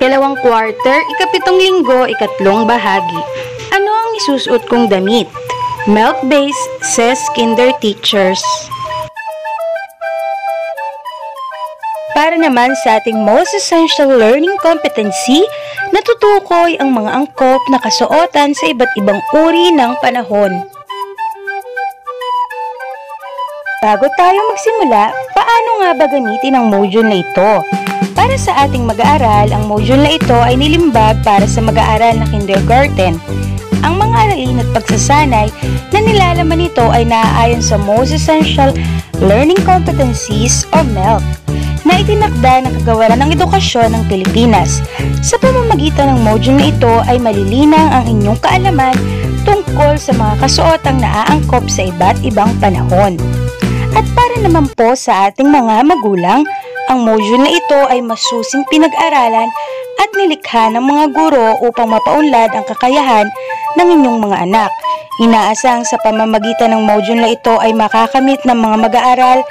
Ikalawang quarter, ikapitong linggo, ikatlong bahagi. Ano ang isusuot kong damit? Milk-based, says kinder teachers. Para naman sa ating most essential learning competency, natutukoy ang mga angkop na kasuotan sa iba't ibang uri ng panahon. Bago tayo magsimula, paano nga ba gamitin ang module na ito? Para sa ating mag-aaral, ang module na ito ay nilimbag para sa mag-aaral na kindergarten. Ang mga aralin at pagsasanay na nilalaman nito ay naaayon sa most essential learning competencies o MELC na itinakda ng Kagawaran ng Edukasyon ng Pilipinas. Sa pamamagitan ng module na ito ay malilinang ang inyong kaalaman tungkol sa mga kasuotang naaangkop sa iba't ibang panahon. At para naman po sa ating mga magulang, ang module na ito ay masusing pinag-aralan at nilikha ng mga guro upang mapaunlad ang kakayahan ng inyong mga anak. Inaasang sa pamamagitan ng module na ito ay makakamit ng mga mag-aaral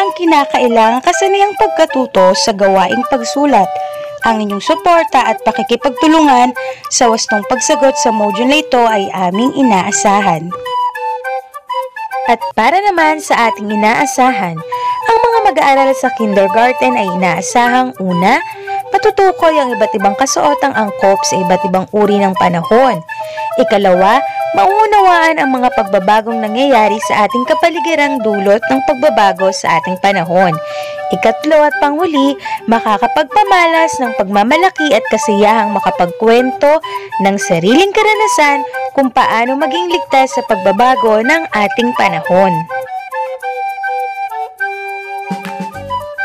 ang kinakailangang kasanayang pagkatuto sa gawaing pagsulat. Ang inyong suporta at pakikipagtulungan sa wastong pagsagot sa module na ito ay aming inaasahan. At para naman sa ating inaasahan, ang mga mag-aaral sa kindergarten ay inaasahang una, matutukoy ang iba't ibang kasuotang angkop sa iba't ibang uri ng panahon. Ikalawa, mauunawaan ang mga pagbabagong nangyayari sa ating kapaligirang dulot ng pagbabago sa ating panahon. Ikatlo at panghuli, makakapagpamalas ng pagmamalaki at kasiyahang makapagkwento ng sariling karanasan kung paano maging ligtas sa pagbabago ng ating panahon.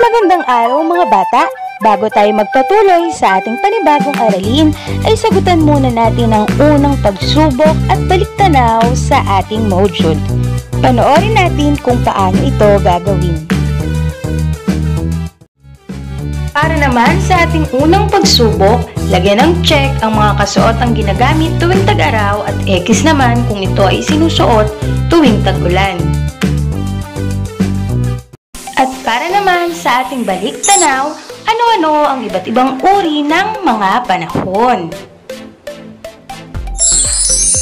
Magandang araw mga bata! Bago tayo magpatuloy sa ating panibagong aralin, ay sagutan muna natin ang unang pagsubok at baliktanaw sa ating module. Panoorin natin kung paano ito gagawin. Para naman sa ating unang pagsubok, lagyan ng check ang mga kasuotang ginagamit tuwing tag-araw at X naman kung ito ay sinusuot tuwing tag-ulan. At para naman sa ating baliktanaw, ano-ano ang iba't ibang uri ng mga panahon?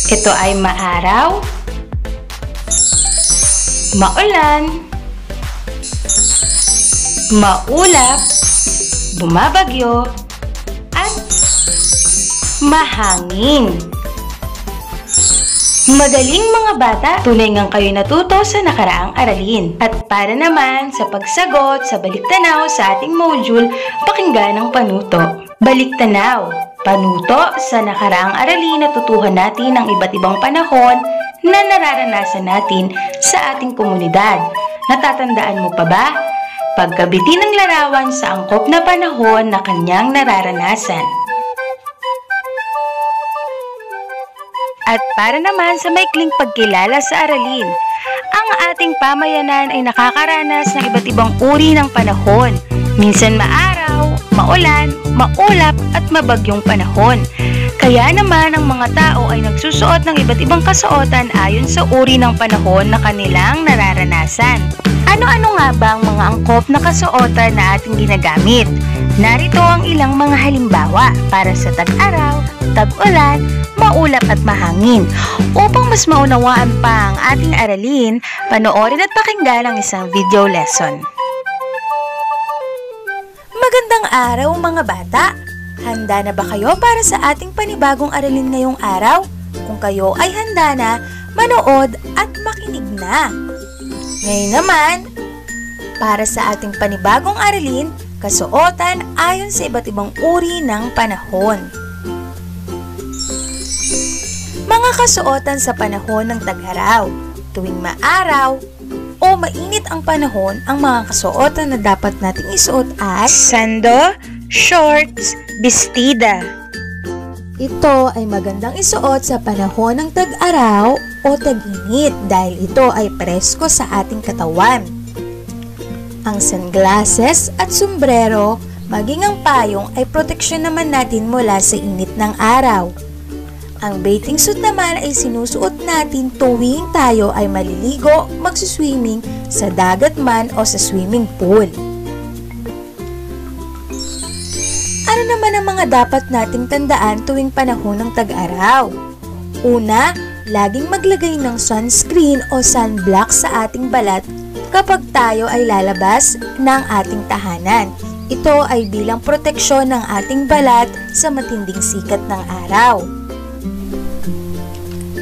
Ito ay maaraw, maulan, maulap, bumabagyo, at mahangin. Magaling mga bata, tunay ngang kayo natuto sa nakaraang aralin. At para naman sa pagsagot sa baliktanaw sa ating module, pakinggan ang panuto. Baliktanaw, panuto sa nakaraang aralin natutuhan natin ang iba't ibang panahon na nararanasan natin sa ating komunidad. Natatandaan mo pa ba? Pagkabitin ng larawan sa angkop na panahon na kanyang nararanasan. At para naman sa maikling pagkilala sa aralin, ang ating pamayanan ay nakakaranas ng iba't ibang uri ng panahon. Minsan maaraw, maulan, maulap at mabagyong panahon. Kaya naman ang mga tao ay nagsusuot ng iba't ibang kasuotan ayon sa uri ng panahon na kanilang nararanasan. Ano-ano nga ba ang mga angkop na kasuotan na ating ginagamit? Narito ang ilang mga halimbawa para sa tag-araw, tag-ulan, maulap at mahangin. Upang mas maunawaan pa ang ating aralin, panoorin at pakinggan ang isang video lesson. Magandang araw mga bata! Handa na ba kayo para sa ating panibagong aralin ngayong araw? Kung kayo ay handa na, manood at makinig na! Ngayon naman, para sa ating panibagong aralin, kasuotan ayon sa iba't ibang uri ng panahon. Mga kasuotan sa panahon ng tag-araw. Tuwing maaraw o mainit ang panahon, ang mga kasuotan na dapat nating isuot ay sando, shorts, bestida. Ito ay magandang isuot sa panahon ng tag-araw o tag-init dahil ito ay presko sa ating katawan. Ang sunglasses at sombrero, maging ang payong ay proteksyon naman natin mula sa init ng araw. Ang bathing suit naman ay sinusuot natin tuwing tayo ay maliligo, magsuswimming sa dagat man o sa swimming pool. Ano naman ang mga dapat nating tandaan tuwing panahon ng tag-araw? Una, laging maglagay ng sunscreen o sunblock sa ating balat kapag tayo ay lalabas ng ating tahanan. Ito ay bilang proteksyon ng ating balat sa matinding sikat ng araw.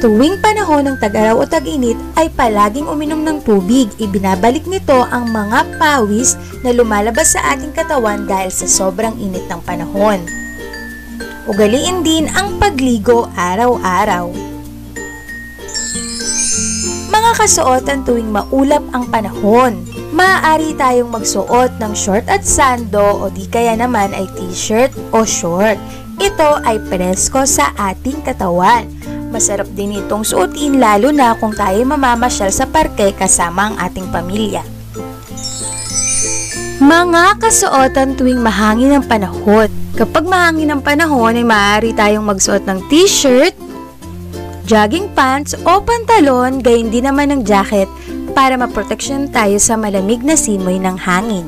Tuwing panahon ng tag-araw o tag-init ay palaging uminom ng tubig. Ibinabalik nito ang mga pawis na lumalabas sa ating katawan dahil sa sobrang init ng panahon. Ugaliin din ang pagligo araw-araw. Mga kasuotan tuwing maulap ang panahon. Maaari tayong magsuot ng short at sando o di kaya naman ay t-shirt o short. Ito ay presko sa ating katawan. Masarap din itong suotin lalo na kung tayo mamamasyal sa parke kasama ang ating pamilya. Mga kasuotan tuwing mahangin ang panahon. Kapag mahangin ang panahon ay maaari tayong magsuot ng t-shirt, jogging pants o pantalon, gayon din naman ng jacket para maproteksyon tayo sa malamig na simoy ng hangin.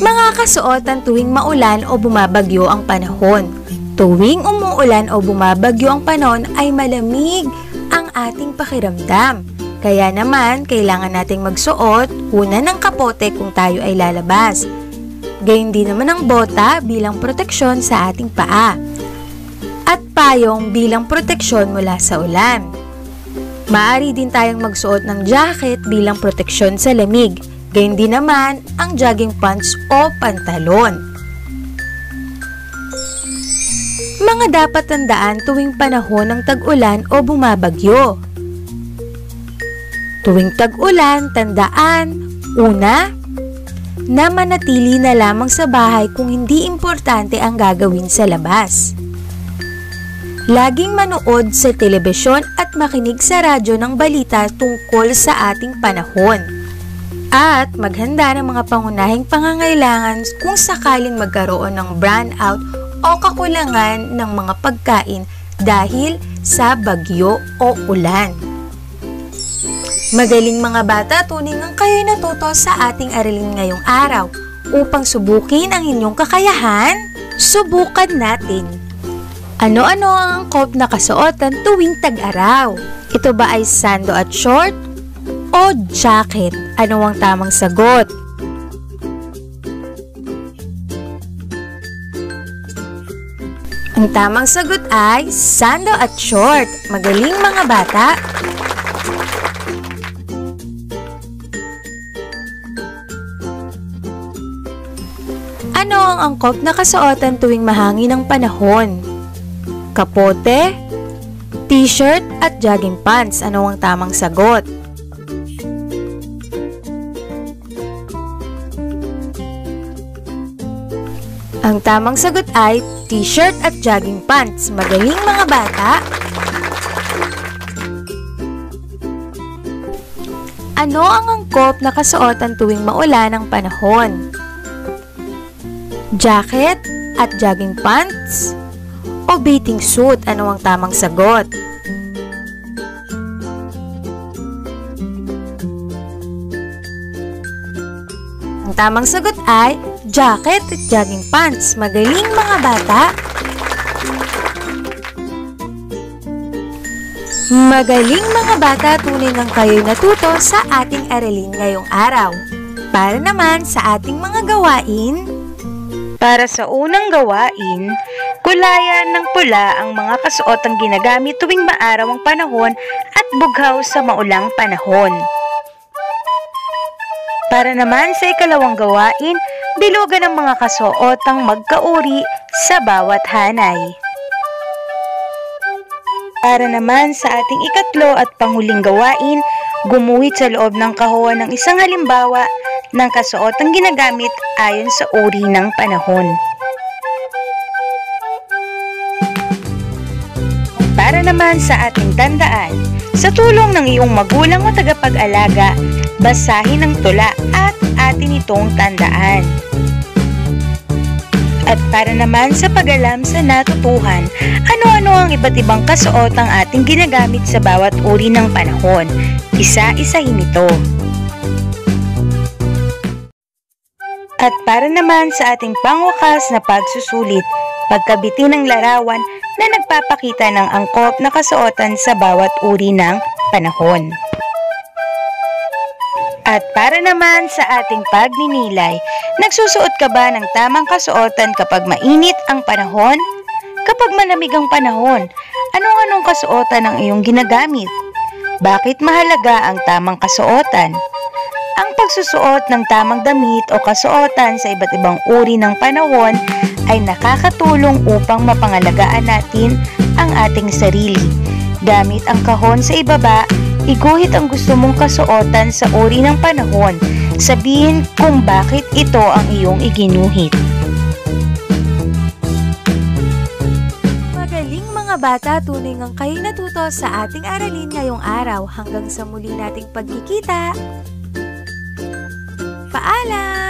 Mga kasuotan tuwing maulan o bumabagyo ang panahon. Tuwing umuulan o bumabagyo ang panahon ay malamig ang ating pakiramdam. Kaya naman, kailangan nating magsuot una ng kapote kung tayo ay lalabas. Gayun din naman ang bota bilang proteksyon sa ating paa. At payong bilang proteksyon mula sa ulan. Maaari din tayong magsuot ng jacket bilang proteksyon sa lamig. Gayun din naman ang jogging pants o pantalon. Mga dapat tandaan tuwing panahon ng tag-ulan o bumabagyo. Tuwing tag-ulan, tandaan, una, na manatili na lamang sa bahay kung hindi importante ang gagawin sa labas. Laging manood sa telebisyon at makinig sa radyo ng balita tungkol sa ating panahon. At maghanda ng mga pangunahing pangangailangan kung sakaling magkaroon ng brownout o kakulangan ng mga pagkain dahil sa bagyo o ulan. Magaling mga bata, tuning ang kayo'y natuto sa ating aralin ngayong araw. Upang subukin ang inyong kakayahan, subukan natin. Ano-ano ang angkop na kasuotan tuwing tag-araw? Ito ba ay sando at short o jacket? Ano ang tamang sagot? Ang tamang sagot ay sando at short. Magaling mga bata! Ano ang angkop na kasuotan tuwing mahangin ang panahon? Kapote, t-shirt at jogging pants. Ano ang tamang sagot? Ang tamang sagot ay t-shirt at jogging pants. Magaling mga bata! Ano ang angkop na kasuotan tuwing maulan ang panahon? Jacket at jogging pants o bathing suit? Ano ang tamang sagot? Ang tamang sagot ay jacket at jogging pants. Magaling mga bata! Magaling mga bata, tunay ng kayo'y natuto sa ating aralin ngayong araw. Para naman sa ating mga gawain, para sa unang gawain, kulayan ng pula ang mga kasuotang ginagamit tuwing maaraw ang panahon at bughaw sa maulang panahon. Para naman sa ikalawang gawain, bilugan ang mga kasuotang magkauri sa bawat hanay. Para naman sa ating ikatlo at panghuling gawain, gumuhit sa loob ng kahon ng isang halimbawa ng kasuotang ginagamit ayon sa uri ng panahon. Para naman sa ating tandaan, sa tulong ng iyong magulang o tagapag-alaga, basahin ang tula at atin itong tandaan. At para naman sa pag-alam sa natutuhan, ano-ano ang iba't ibang kasuotang ating ginagamit sa bawat uri ng panahon. Isa-isahin ito. At para naman sa ating pangwakas na pagsusulit, pagkabitin ng larawan na nagpapakita ng angkop na kasuotan sa bawat uri ng panahon. At para naman sa ating pagninilay, nagsusuot ka ba ng tamang kasuotan kapag mainit ang panahon? Kapag malamig ang panahon, anong kasuotan ang iyong ginagamit? Bakit mahalaga ang tamang kasuotan? Ang pagsusuot ng tamang damit o kasuotan sa iba't ibang uri ng panahon ay nakakatulong upang mapangalagaan natin ang ating sarili. Gamit ang kahon sa ibaba, iguhit ang gusto mong kasuotan sa uri ng panahon. Sabihin kung bakit ito ang iyong iginuhit. Magaling mga bata, tunay ngang kayo natuto sa ating aralin ngayong araw. Hanggang sa muli nating pagkikita. Paalam!